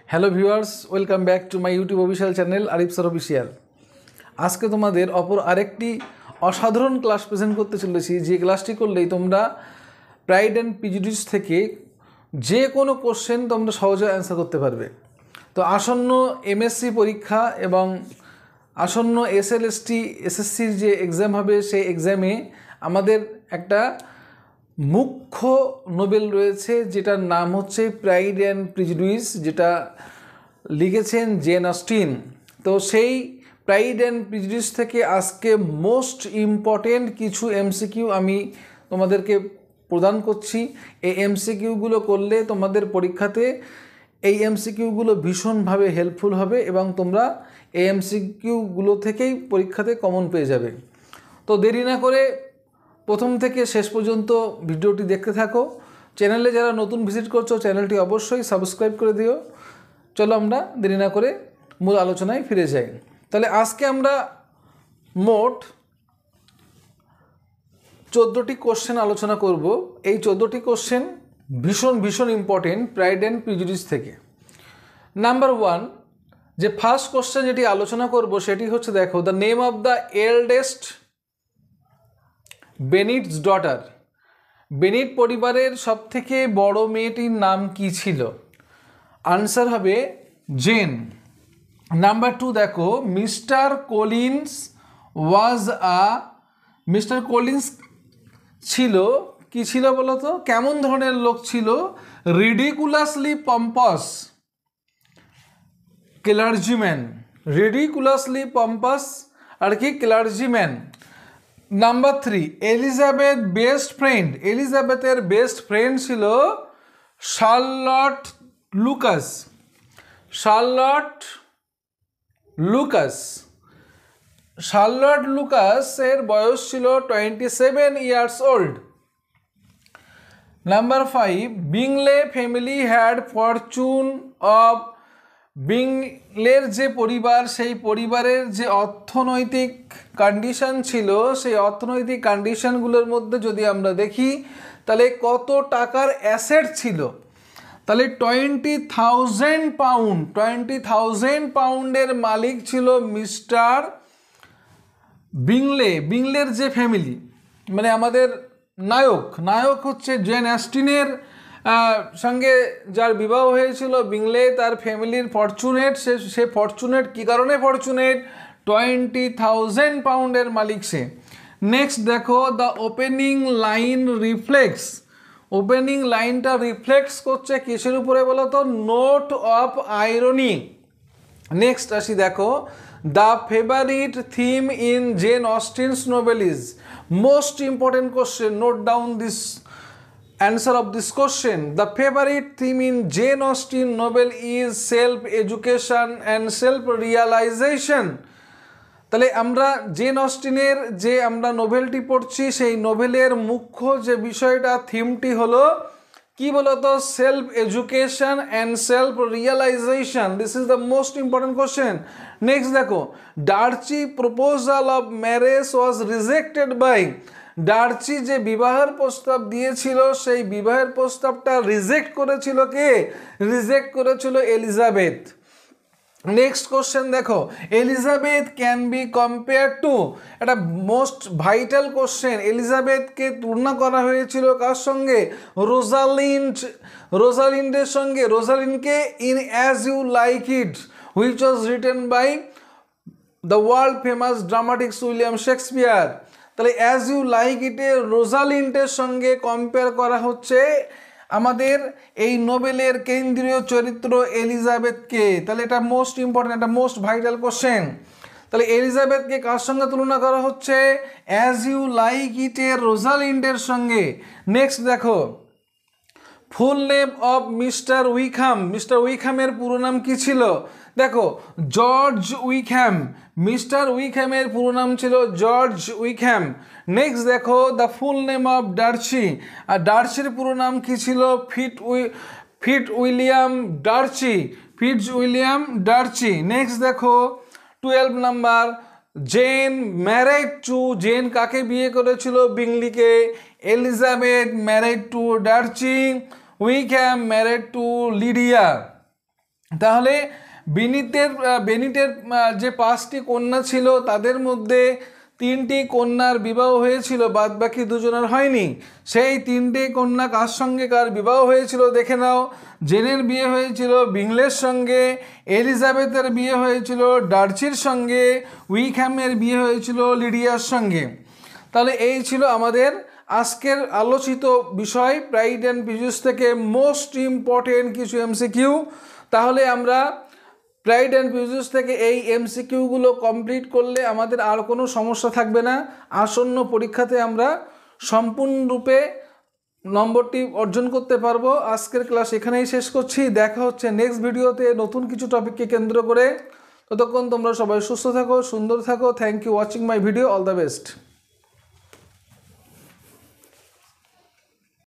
Hello viewers, welcome back to my YouTube official channel Arif sir official. আজকে তোমাদের অপর আরেকটি অসাধারণ ক্লাস প্রেজেন্ট করতে চলেছি, যে ক্লাসটি করলেই তোমরা প্রাইড অ্যান্ড প্রিজুডিস থেকে যে কোনো কোশ্চেন তোমরা সহজে অ্যান্সার করতে পারবে। তো আসন্ন এমএসসি পরীক্ষা এবং আসন্ন এসএসসির যে এক্সাম হবে, সেই এক্সামে আমাদের একটা মুখ্য নোবেল রয়েছে, যেটার নাম হচ্ছে প্রাইড অ্যান্ড প্রিজুডিস, যেটা লিখেছেন জেন অস্টিন। তো সেই প্রাইড অ্যান্ড প্রিজুডিস থেকে আজকে মোস্ট ইম্পর্টেন্ট কিছু এমসিকিউ আমি তোমাদেরকে প্রদান করছি। এই এমসিকিউগুলো করলে তোমাদের পরীক্ষাতে এই এমসিকিউগুলো ভীষণভাবে হেল্পফুল হবে এবং তোমরা এই এমসিকিউগুলো থেকেই পরীক্ষাতে কমন পেয়ে যাবে। তো দেরি না করে প্রথম থেকে শেষ পর্যন্ত ভিডিওটি দেখতে থাকো। চ্যানেলে যারা নতুন ভিজিট করছো, চ্যানেলটি অবশ্যই সাবস্ক্রাইব করে দিও। চলো আমরা দেরি না করে মূল আলোচনায় ফিরে যাই। তাহলে আজকে আমরা মোট 14টি কোশ্চেন আলোচনা করব। এই 14টি কোশ্চেন ভীষণ ইম্পর্টেন্ট প্রাইড অ্যান্ড প্রিজুডিস থেকে। নাম্বার 1, যে ফার্স্ট কোশ্চেন যেটি আলোচনা করব সেটি হচ্ছে, দেখো, the name of the eldest Bennet's daughter. Bennet পরিবারের সবথেকে বড় মেয়েটির নাম কি ছিল? আনসার হবে জেন। নাম্বার 2, দেখো, মিস্টার কলিন্স ছিল, কি ছিল বলো তো? কেমন ধরনের লোক ছিল? রিডিকুলাসলি পম্পাস ক্লার্জিম্যান। রিডিকুলাসলি পম্পাস আর কি ক্লার্জিম্যান। নাম্বার 3, এলিজাবেথের বেস্ট ফ্রেন্ড ছিল শার্লট লুকাসের বয়স ছিল 27 years old. Number 5, Bingley family had fortune of. বিংলের যে পরিবার, সেই পরিবারের যে অর্থনৈতিক কন্ডিশন ছিল, সেই অর্থনৈতিক কন্ডিশনগুলোর মধ্যে যদি আমরা দেখি, তাহলে কত টাকার অ্যাসেট ছিল? তাহলে 20,000 পাউন্ডের মালিক ছিল মিস্টার বিংলের যে ফ্যামিলি, মানে আমাদের নায়ক হচ্ছে জেন অস্টিনের সঙ্গে যার বিবাহ হয়েছিল বিংলে, তার ফ্যামিলির ফরচুনেট। সে ফরচুনেট কী কারণে ফরচুনেট? 20,000 পাউন্ডের মালিক সে। নেক্সট দেখো, দ্য ওপেনিং লাইনটা রিফ্লেক্টস করছে কিসের উপরে বলো তো? Note of irony. নেক্সট আসি, দেখো, the favourite theme in Jane Austen's novel is. Most important question, note down this answer of this question. The favorite theme in Jane Austen novel is self-education and self-realization. তাহলে আমরা gen অস্টিনের যে আমরা নোভেলটি পড়ছি, সেই নোভেলের মুখ্য যে বিষয়টা, থিমটি হলো কি বলতো? Self education and self realisation. This is the most important question. Next দেখো, Darcy proposal of marriage was rejected by. Darcy যে বিবাহের প্রস্তাব দিয়েছিল, সেই বিবাহের প্রস্তাবটা রিজেক্ট করেছিল কে? রিজেক্ট করেছিল এলিজাবেথ। নেক্সট কোশ্চেন দেখো, Elizabeth can be compare to. এটা মোস্ট ভাইটাল কোশ্চেন। এলিজাবেথকে তুলনা করা হয়েছিল কার সঙ্গে? রোজালিন্ডের সঙ্গে। রোজালিন্ডকে in As You Like It, which was written by the world famous ড্রামাটিক্স William Shakespeare. তাহলে অ্যাজ ইউ লাইক ইটে রোজালিন্ডের সঙ্গে কম্পেয়ার করা হচ্ছে আমাদের এই নোবেলের কেন্দ্রীয় চরিত্র এলিজাবেথকে। তাহলে এটা মোস্ট ইম্পর্টেন্ট, এটা মোস্ট ভাইটাল কোশ্চেন। তাহলে এলিজাবেথকে কার সঙ্গে তুলনা করা হচ্ছে? অ্যাজ ইউ লাইক ইটের রোজালিন্ডের সঙ্গে। নেক্সট দেখো, ফুল নেম অফ মিস্টার উইকহ্যামের পুরো নাম কি ছিল? দেখো, জর্জ উইকহ্যাম। মিস্টার উইকহ্যামের পুরো নাম ছিল জর্জ উইকহ্যাম। নেক্সট দেখো, the full name of Darcy. আর ডার্চির পুরো নাম কি ছিল? ফিটজউইলিয়াম ডার্চি। নেক্সট দেখো 12 নাম্বার, জেন কাকে বিয়ে করেছিল? বিংলিকে। Elizabeth married to Darcy. Wickham married to Lydia. তাহলে বেনিটের যে 5টি কন্যা ছিল তাদের মধ্যে 3টি কন্যার বিবাহ হয়েছিল, বাদ বাকি দুজনের হয়নি। সেই 3টে কন্যা কার সঙ্গে কার বিবাহ হয়েছিল দেখে নাও। জেনের বিয়ে হয়েছিল বিংলের সঙ্গে, এলিজাবেথের বিয়ে হয়েছিল ডার্চির সঙ্গে, উইকহ্যামের বিয়ে হয়েছিল লিডিয়ার সঙ্গে। তাহলে এই ছিল আমাদের আজকের আলোচিত বিষয় প্রাইড অ্যান্ড প্রেজুডিস থেকে মোস্ট ইম্পর্টেন্ট কিছু এমসিকিউ। তাহলে আমরা প্রাইড অ্যান্ড প্রেজুডিস থেকে এই এমসিকিউগুলো কমপ্লিট করলে আমাদের আর কোনো সমস্যা থাকবে না। আসন্ন পরীক্ষাতে আমরা সম্পূর্ণরূপে নম্বরটি অর্জন করতে পারবো। আজকের ক্লাস এখানেই শেষ করছি। দেখা হচ্ছে নেক্সট ভিডিওতে নতুন কিছু টপিককে কেন্দ্র করে। ততক্ষণ তোমরা সবাই সুস্থ থাকো, সুন্দর থাকো। Thank you watching my video. All the best.